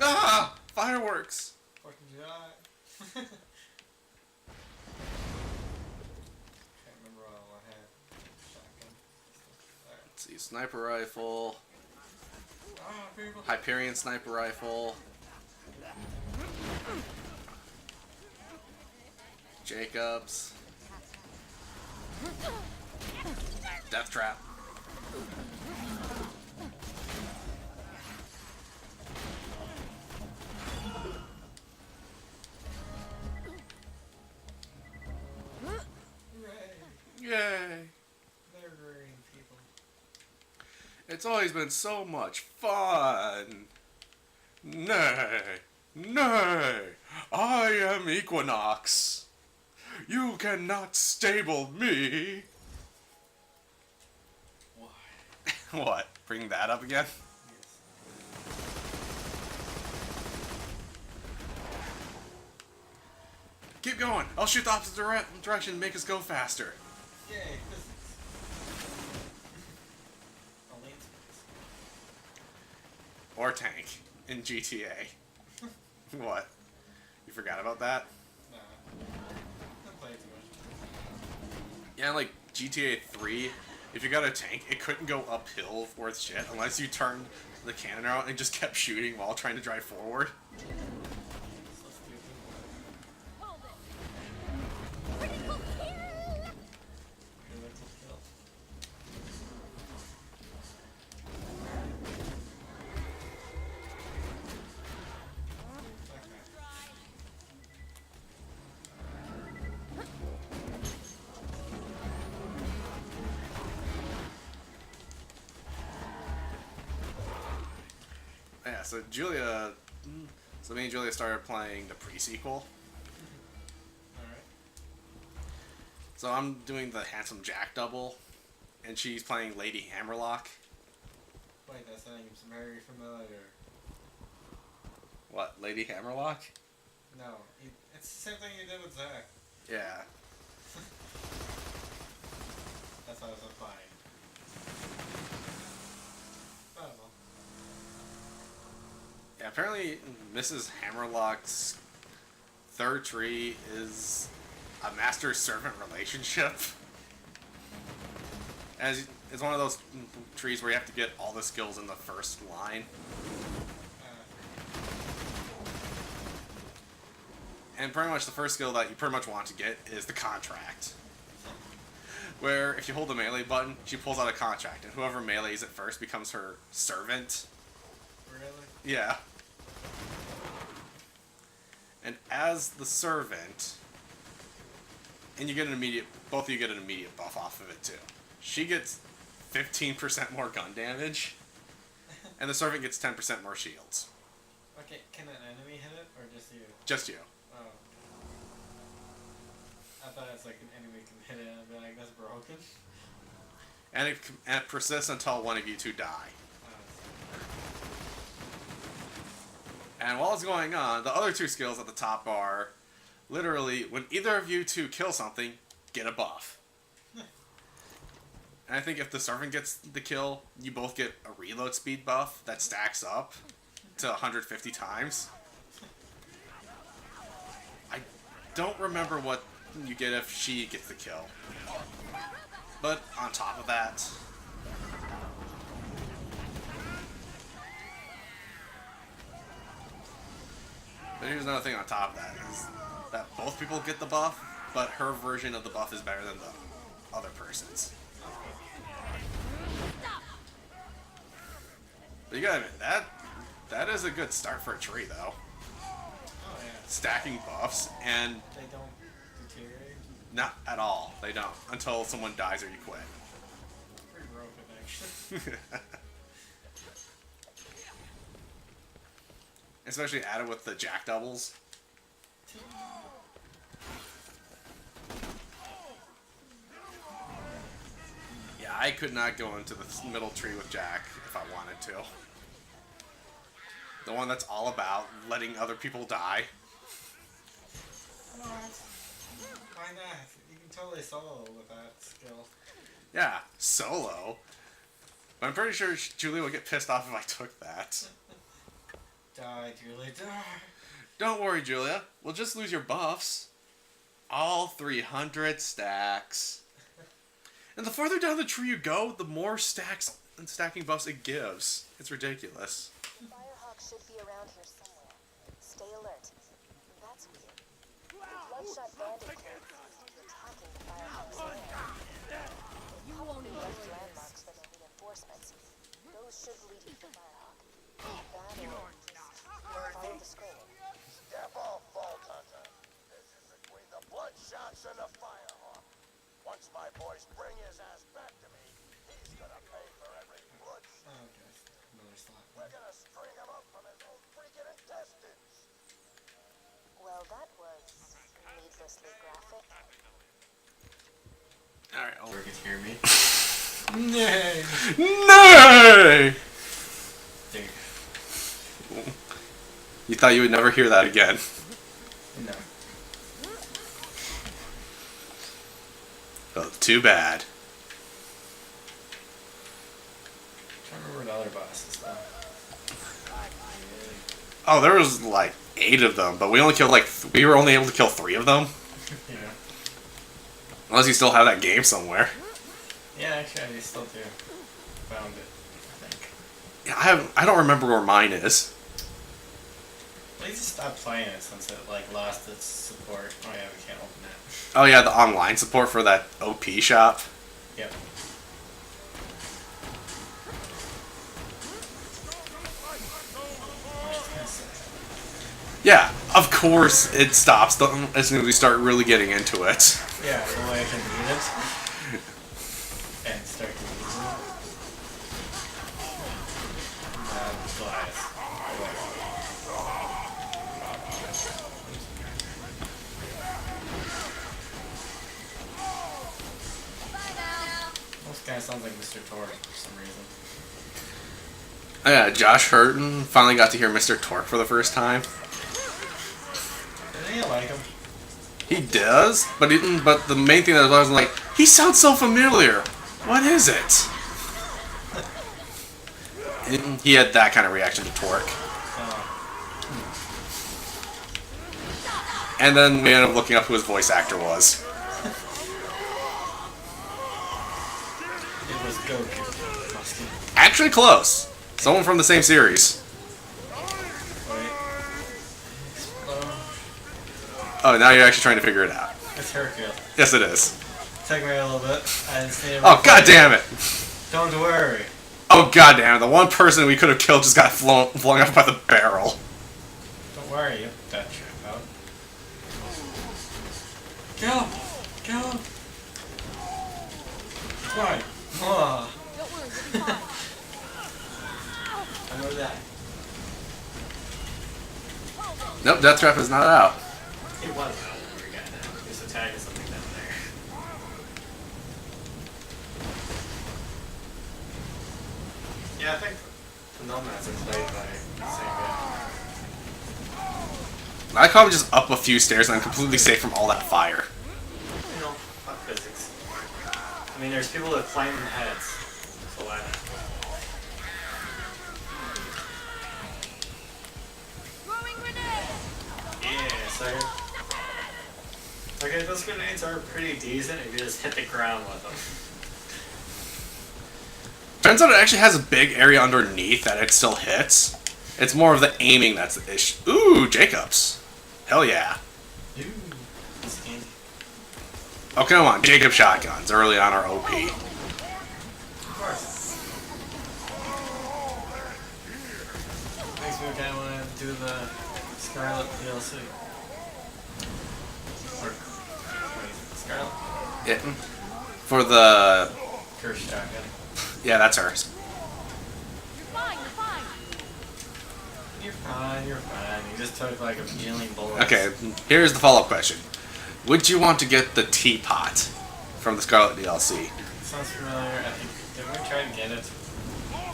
Ah! Fireworks! Fucking July. Can't remember all I had. Shotgun. Alright. Let's see, sniper rifle, Ah, people. Hyperion sniper rifle, Jacobs, death trap. Hooray. Yay! Murdering people. It's always been so much fun. Nay, nay, I am Equinox. You cannot stable me. Why? What? Bring that up again? Yes. Keep going. I'll shoot the opposite direction and make us go faster. Yay, physics. Only in space. Or tank in GTA. What? You forgot about that? Nah. I'm playing too much. Yeah, like GTA 3, if you got a tank, it couldn't go uphill worth shit unless you turned the cannon out and just kept shooting while trying to drive forward. So stupid. Hold it. Critical kill. Critical kill. Okay. Yeah, so Julia... So me and Julia started playing the pre-sequel. Alright. So I'm doing the Handsome Jack double, and she's playing Lady Hammerlock. Wait, that seems very familiar. What, Lady Hammerlock? No, it's the same thing you did with Zach. Yeah. That's what I was implying. Oh well. Yeah, apparently Mrs. Hammerlock's third tree is a master-servant relationship. As it's one of those trees where you have to get all the skills in the first line. And pretty much the first skill that you pretty much want to get is the contract. Where if you hold the melee button, she pulls out a contract, and whoever melees it first becomes her servant. Really? Yeah. And as the servant, and you get an immediate, both of you get an immediate buff off of it too. She gets 15% more gun damage, and the servant gets 10% more shields. Okay, can an enemy hit it, or just you? Just you. Oh. I thought it's like an enemy can hit it and I'd be like, that's broken. And it persists until one of you two die. And while it's going on, the other two skills at the top are literally when either of you two kill something, get a buff. And I think if the servant gets the kill, you both get a reload speed buff that stacks up to 150 times. I don't remember what you get if she gets the kill. But on top of that, but here's another thing on top of that, is that both people get the buff, but her version of the buff is better than the other person's. But you gotta admit, that is a good start for a tree, though. Oh yeah. Stacking buffs, and They don't deteriorate? not at all. They don't. Until someone dies or you quit. Pretty broken actually. Especially added with the jack doubles. Yeah, I could not go into the middle tree with Jack if I wanted to. The one that's all about letting other people die. What? Why not? You can totally solo with that skill. Yeah, solo. But I'm pretty sure Julie would get pissed off if I took that. Die, Julie, die. Don't worry, Julia. We'll just lose your buffs. All 300 stacks. And the farther down the tree you go, the more stacks and stacking buffs it gives. It's ridiculous. Firehawk should be around here somewhere. Stay alert. That's weird. The bloodshot bandit clan seems to be attacking the Firehawk's lair. They probably left landmarks for their reinforcements. Those should lead you to Firehawk. That or just follow the screen. Step off, Vault Hunter. This is between the Bloodshots and the Firehawk. Once my boys bring his ass back to me, he's gonna pay for every blood. Oh, okay. Another slot. We're gonna string him up from his own freaking intestines. Well, that was needlessly graphic. Alright, Or you can hear me. Nay! Nay! Dude. You thought you would never hear that again. No. Oh, too bad. I don't remember the other bosses though. Oh, there was like 8 of them, but we only killed like we were only able to kill 3 of them. Yeah. Unless you still have that game somewhere. Yeah, actually, I still do. Found it, I think. Yeah, I don't remember where mine is. Well, you just stopped playing it since it like lost its support. Oh yeah, we can't open it. Oh yeah, the online support for that OP shop. Yep. Yeah, of course it stops as soon as we start really getting into it. Yeah, the way I can read it and start to use it. Glass. This guy sounds like Mr. Torque for some reason. Oh yeah, Josh Hurton finally got to hear Mr. Torque for the first time. Didn't you like him? He does, but the main thing that I was like, he sounds so familiar. What is it? And he had that kind of reaction to Torque. And then we ended up looking up who his voice actor was. It was Goku. Musky. Actually close. Someone from the same series. Wait. Oh, now you're actually trying to figure it out. It's Hercule. Yes, it is. Took me a little bit. I just needed Oh, god damn it. Don't worry. Oh, god damn it. The one person we could have killed just got flung up by the barrel. Don't worry, you that trip out. Kill him! Kill him! Why? Oh, Don't worry, you'll be fine. I know that. Nope, Death Trap is not out. It was out when we got down. There's a tag or something down there. Yeah, I think the Nomads are played by the same guy. I call him just up a few stairs and I'm completely safe from all that fire. You know, fuck physics. I mean, there's people that climb in heads. So why not? Throwing grenade! Yeah, so... Okay, those grenades are pretty decent if you just hit the ground with them. Turns out it actually has a big area underneath that it still hits. It's more of the aiming that's the issue. Ooh, Jacobs. Hell yeah. Ooh, that's handy. Oh, come on. Jacob shotguns early on our OP. Of course. Makes me kind of want to do the Scarlet DLC. Or, what is it, Scarlet? Yeah. For the... Curse shotgun. Yeah, that's hers. You're fine, you're fine. You're fine, you're fine. You just took like a healing bullet. Okay, here's the follow-up question. Would you want to get the teapot from the Scarlet DLC? Sounds familiar. I think, did we try to get it?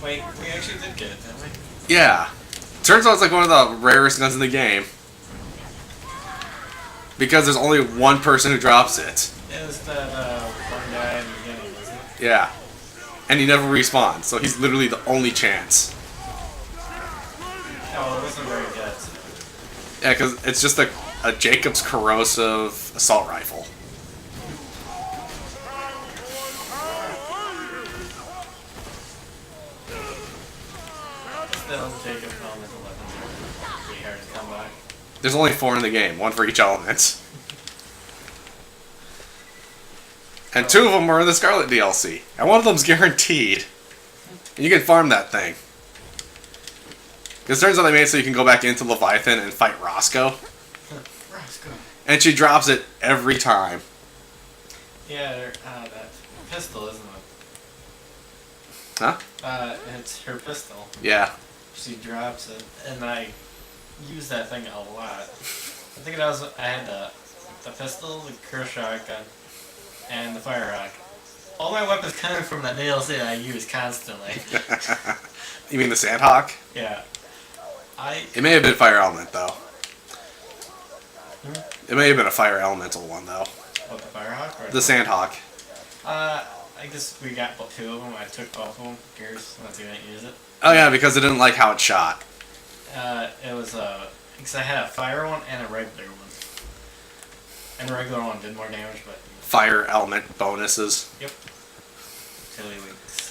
Wait, we actually did get it, didn't we? Yeah. Turns out it's like one of the rarest guns in the game. Because there's only one person who drops it. It was that one guy in the beginning, wasn't it? Yeah. And he never respawns, so he's literally the only chance. Oh, it wasn't very good. Yeah, because it's just a Jacob's corrosive assault rifle. Still, Jacob Helmet 11s are pretty hard to come by. There's only 4 in the game, 1 for each element. And 2 of them are in the Scarlet DLC. And 1 of them's guaranteed. And you can farm that thing. Because it turns out they made it so you can go back into Leviathan and fight Roscoe. Roscoe. And she drops it every time. Yeah, that pistol, isn't it? Huh? It's her pistol. Yeah. She drops it, and I use that thing a lot. I think I had the pistol, the Curse Shotgun, and the Firehawk. All my weapons coming from that DLC that I use constantly. You mean the Sandhawk? Yeah. It may have been Fire Element, though. Hmm? It may have been a Fire Elemental one, though. What, the Firehawk? Or The Sandhawk. I guess we got 2 of them. I took both of them. Gears, unless you didn't use it. Oh, yeah, because it didn't like how it shot. It was because I had a fire one and a regular one. And the regular one did more damage, but Fire Element bonuses. yep. Chili weeks.